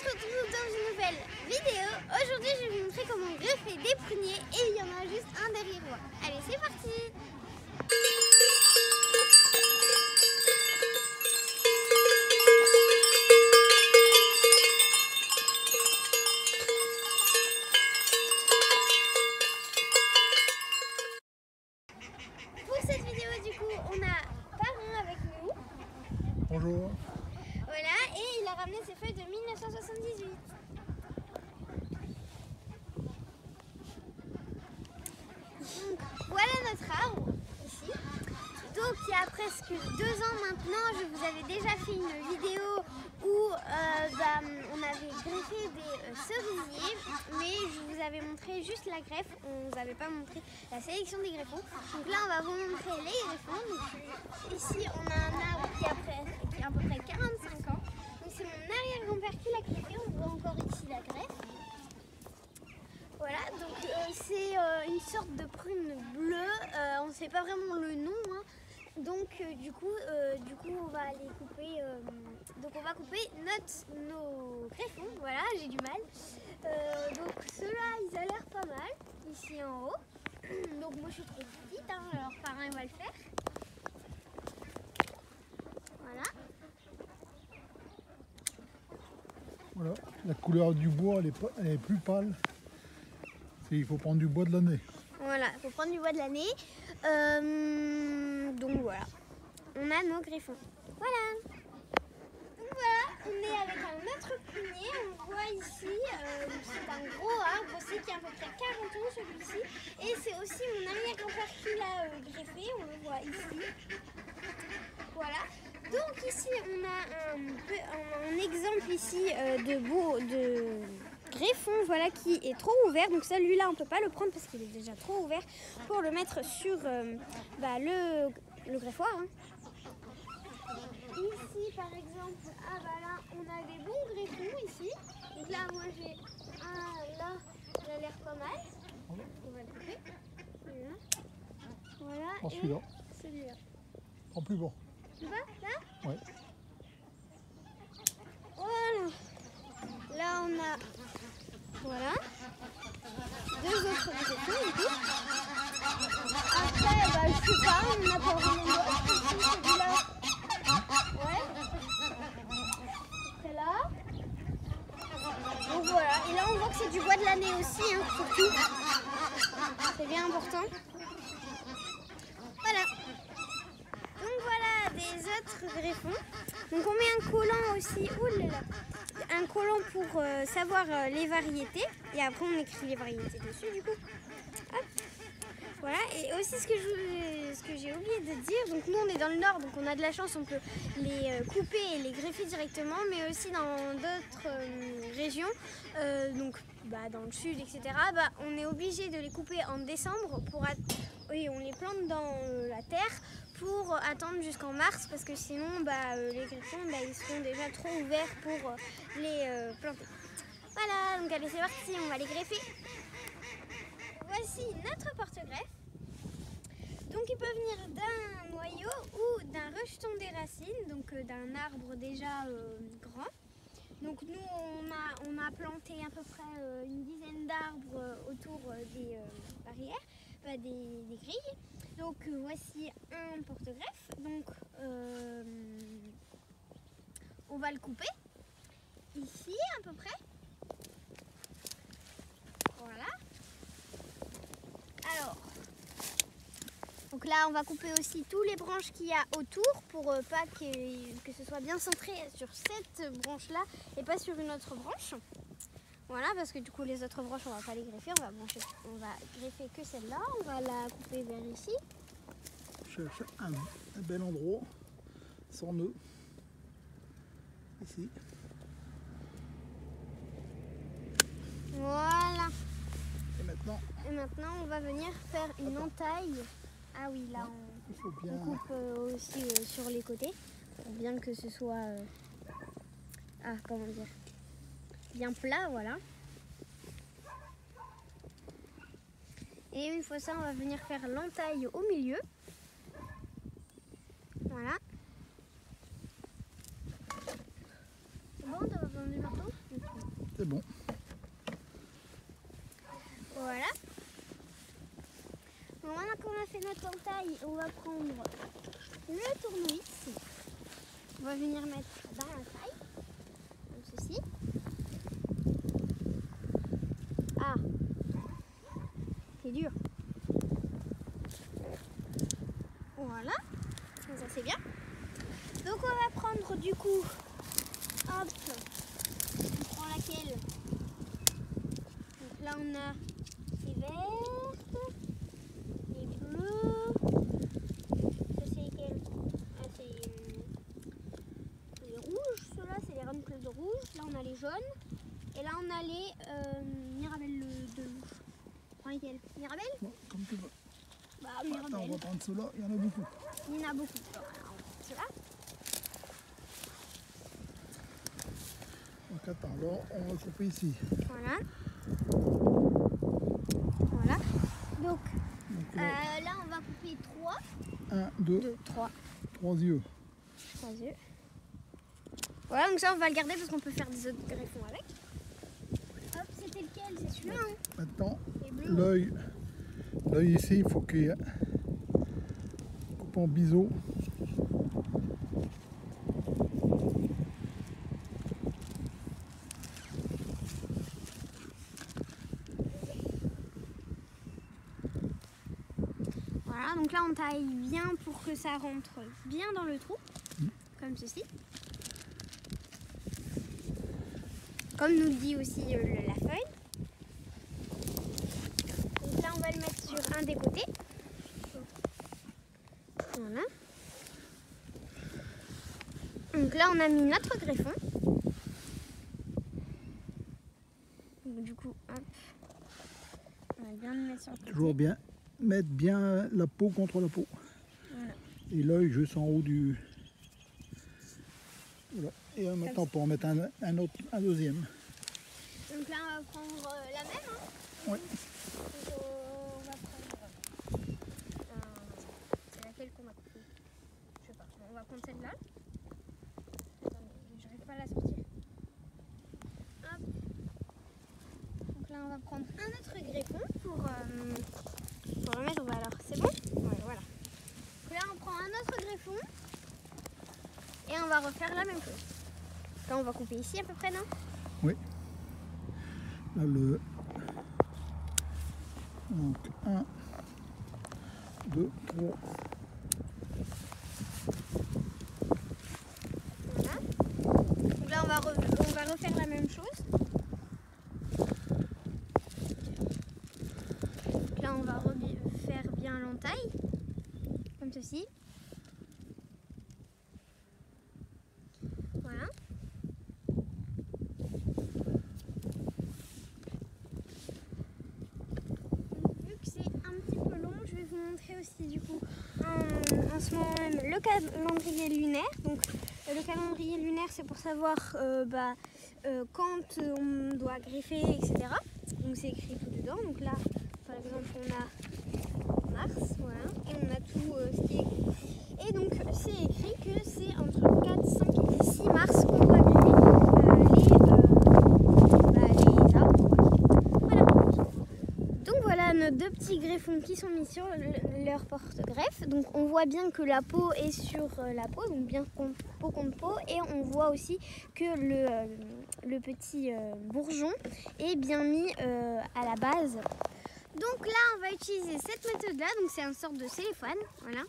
se retrouve dans une nouvelle vidéo. Aujourd'hui, je vais vous montrer comment greffer des pruniers et il y en a juste un derrière moi. Allez, c'est parti! Pour cette vidéo, du coup, on a Parrain avec nous. Bonjour. Voilà, et il a ramené ses feuilles de 1978. Donc, voilà notre arbre, ici. Donc, il y a presque 2 ans maintenant, je vous avais déjà fait une vidéo où on avait greffé des cerisiers, mais je vous avais montré juste la greffe, on ne vous avait pas montré la sélection des greffons. Donc là, on va vous montrer les greffons. Donc, ici, on a un arbre qui a à peu près 45 ans. Donc c'est mon arrière-grand-père qui l'a greffé, on voit encore ici la greffe. Voilà, donc c'est une sorte de prune bleue, on ne sait pas vraiment le nom, hein. Donc du coup on va aller couper, donc on va couper nos greffons, voilà, j'ai du mal. Donc ceux-là, ils ont l'air pas mal, ici en haut. Donc moi je suis trop petite, hein, alors Parrain va le faire. Voilà. Voilà, la couleur du bois elle est plus pâle. Il faut prendre du bois de l'année. Voilà, il faut prendre du bois de l'année. Donc voilà, on a nos greffons. Voilà. Donc voilà, on est avec un autre prunier. On voit ici, c'est un gros arbre aussi qui a à peu près 40 ans celui-ci. Et c'est aussi mon arrière-grand-père qui l'a greffé, on le voit ici. Voilà. Donc ici on a un exemple ici de greffon, voilà, qui est trop ouvert. Donc celui-là on peut pas le prendre parce qu'il est déjà trop ouvert pour le mettre sur le greffoir, hein. Ici par exemple, là on a des bons greffons ici. Donc là moi j'ai un, là il a l'air pas mal. On va le couper. Celui-là. Voilà. Prends celui-là. Celui-là. Prends plus bon. Tu vois là? Ouais. Voilà. Là on a, voilà, 2 autres greffons du coup. Après, je sais pas, on n'a pas vraiment d'autres. Celui-là, ouais. Après là. Donc voilà, et là on voit que c'est du bois de l'année aussi, hein, surtout. C'est bien important. Voilà. Donc voilà des autres greffons. Donc on met un collant aussi, un collant pour savoir les variétés. Et après on écrit les variétés dessus du coup. Hop. Voilà, et aussi ce que j'ai oublié de dire, donc nous on est dans le nord, donc on a de la chance, on peut les couper et les greffer directement, mais aussi dans d'autres régions, donc dans le sud, etc., on est obligé de les couper en décembre, on les plante dans la terre pour attendre jusqu'en mars, parce que sinon les greffons ils seront déjà trop ouverts pour les planter. Voilà, donc allez c'est parti, on va les greffer. Voici notre porte-greffe. Donc il peut venir d'un noyau ou d'un rejeton des racines, donc d'un arbre déjà grand. Donc nous on a planté à peu près une dizaine d'arbres autour des barrières, des grilles. Donc voici un porte-greffe. Donc on va le couper ici à peu près. Voilà. Alors, donc là on va couper aussi tous les branches qu'il y a autour pour pas que ce soit bien centré sur cette branche là et pas sur une autre branche. Voilà, parce que du coup les autres branches on va pas les greffer, on va greffer que celle-là, on va la couper vers ici. Cherche un bel endroit, sans nœud, ici. Voilà. Et maintenant on va venir faire une entaille. Ah oui, là on coupe aussi sur les côtés, pour bien que ce soit bien plat, voilà. Et une fois ça, on va venir faire l'entaille au milieu. Voilà. C'est bon, t'as pas besoin du marteau? C'est bon. Voilà. Donc maintenant qu'on a fait notre entaille, on va prendre le tournevis. On va venir mettre dans la taille, comme ceci. Ah, c'est dur. Voilà, ça c'est bien. Donc on va prendre du coup, hop, on prend laquelle? Donc là on a les vertes, les bleus, ça c'est lesquels? Ah, c'est les rouges, ceux-là c'est les Run Club rouges, là on a les jaunes, et là on a les Mirabelle de louche. On prend lesquels? Mirabelle? Bon, comme tu veux. Bah Attends, on Mirabelle. va prendre ceux-là, il y en a beaucoup. Il y en a beaucoup. Alors, on va prendre ceux-là. Donc attends, alors on va couper ici. Voilà. Voilà. Donc là, on va couper 3. 1, 2, 2, 3. 3 yeux. 3 yeux. Voilà, donc ça, on va le garder parce qu'on peut faire des autres greffons avec. Hop, c'était lequel? C'est celui-là, hein? Maintenant, Les bleus. l'œil ici, il faut qu'il coupe en biseau. Voilà, donc là, on taille bien pour que ça rentre bien dans le trou, comme ceci. Comme nous le dit aussi la feuille. Donc là, on va le mettre sur un des côtés. Voilà. Donc là, on a mis notre greffon. Donc du coup, hop, on va bien le mettre sur le côté. Toujours bien, mettre bien la peau contre la peau. Voilà. Et l'œil juste en haut du... Voilà. Et maintenant, pour en mettre un deuxième. Donc là, on va prendre la même. Hein. Oui. Donc, on va prendre... c'est laquelle qu'on a coupée? Je sais pas. On va prendre celle-là. Attendez, j'arrive pas à la sortir. Hop. Donc là, on va prendre un autre greffon pour le mettre. Alors, c'est bon? Ouais, voilà. Donc là, on prend un autre greffon et on va refaire la même chose. Là, on va couper ici à peu près, non? Oui. Là, donc 1, 2, 3. Voilà. Donc là, on va refaire la même chose. Donc là, on va refaire bien l'entaille, comme ceci. Voilà. Vu que c'est un petit peu long, je vais vous montrer aussi du coup en ce moment même le calendrier lunaire. Donc le calendrier lunaire, c'est pour savoir quand on doit greffer, etc. Donc c'est écrit tout dedans. Donc là, par exemple, on a mars, voilà, et on a tout ce qui est écrit. Et donc c'est écrit que c'est entre le 4, 5 et 6 mars qu'on doit greffer les arbres. Voilà. Donc voilà nos deux petits greffons qui sont mis sur leur porte-greffe. Donc on voit bien que la peau est sur la peau, donc bien peau contre peau, et on voit aussi que le petit bourgeon est bien mis à la base. Donc là on va utiliser cette méthode là, donc c'est une sorte de cellophane, voilà.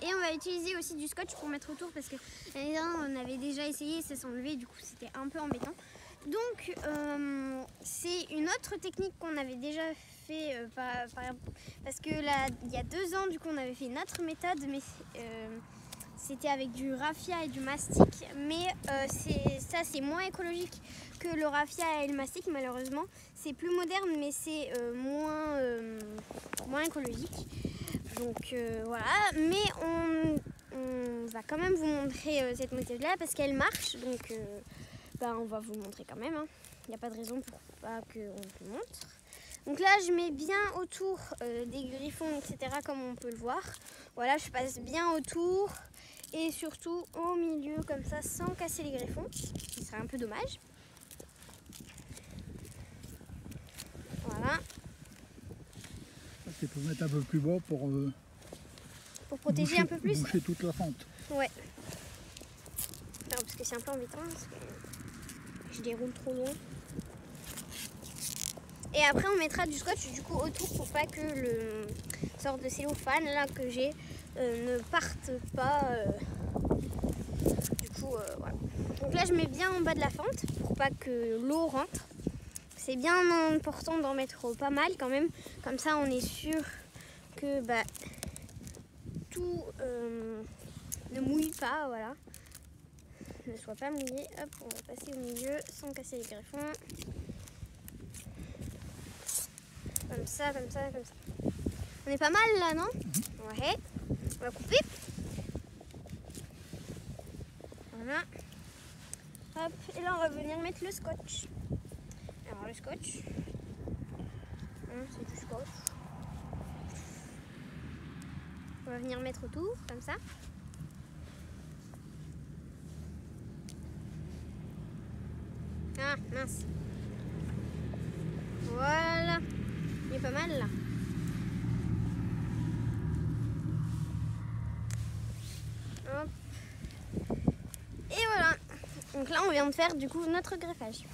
Et on va utiliser aussi du scotch pour mettre autour parce que l'année dernière on avait déjà essayé, ça s'enlevait, du coup c'était un peu embêtant. Donc c'est une autre technique qu'on avait déjà fait parce que là il y a 2 ans du coup on avait fait une autre méthode, mais c'était avec du raffia et du mastic, mais c'est moins écologique que le raffia et le mastic malheureusement. C'est plus moderne mais c'est moins écologique. Donc voilà, mais on va quand même vous montrer cette méthode-là parce qu'elle marche, donc on va vous montrer quand même. Il n'y a pas de raison pour pas qu'on vous montre. Donc là, je mets bien autour des griffons, etc. comme on peut le voir. Voilà, je passe bien autour et surtout au milieu comme ça, sans casser les griffons, ce serait un peu dommage. Voilà. Tu peux mettre un peu plus bas pour Protéger un peu plus. boucher toute la fente. Ouais. Alors, parce que c'est un peu embêtant, parce que je déroule trop loin. Et après on mettra du scotch du coup autour pour pas que le sorte de cellophane là que j'ai ne parte pas. Du coup voilà. Donc là je mets bien en bas de la fente pour pas que l'eau rentre. C'est bien important d'en mettre pas mal quand même. Comme ça on est sûr que tout ne mouille pas, voilà. Ne soit pas mouillé. Hop, on va passer au milieu sans casser les greffons. Comme ça, comme ça, comme ça. On est pas mal là, non? Ouais. On va couper. Voilà. Hop. Et là, on va venir mettre le scotch. Alors, le scotch. C'est du scotch. On va venir mettre autour, comme ça. Ah, mince. Voilà. Il est pas mal là. Hop. Et voilà. Donc là on vient de faire du coup notre greffage.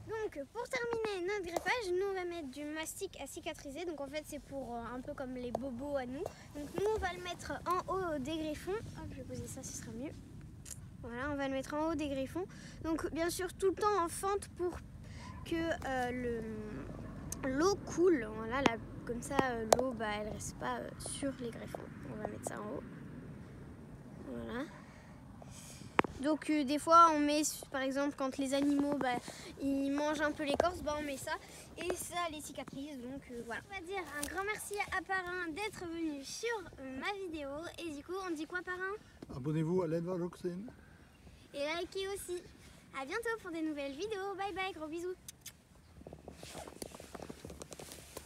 Donc pour terminer notre greffage, nous on va mettre du mastic à cicatriser. Donc en fait c'est pour un peu comme les bobos à nous. Donc nous on va le mettre en haut des greffons. Hop, je vais poser ça, ce sera mieux. Voilà, on va le mettre en haut des greffons. Donc bien sûr tout le temps en fente pour que l'eau coule. Voilà, là, comme ça l'eau elle reste pas sur les greffons. On va mettre ça en haut. Voilà. Donc des fois on met par exemple quand les animaux ils mangent un peu l'écorce, on met ça et ça les cicatrise. Donc voilà. On va dire un grand merci à Parrain d'être venu sur ma vidéo. Et du coup on dit quoi Parrain? Abonnez-vous à l'Edvaloxine. Et likez aussi. A bientôt pour des nouvelles vidéos. Bye bye, gros bisous.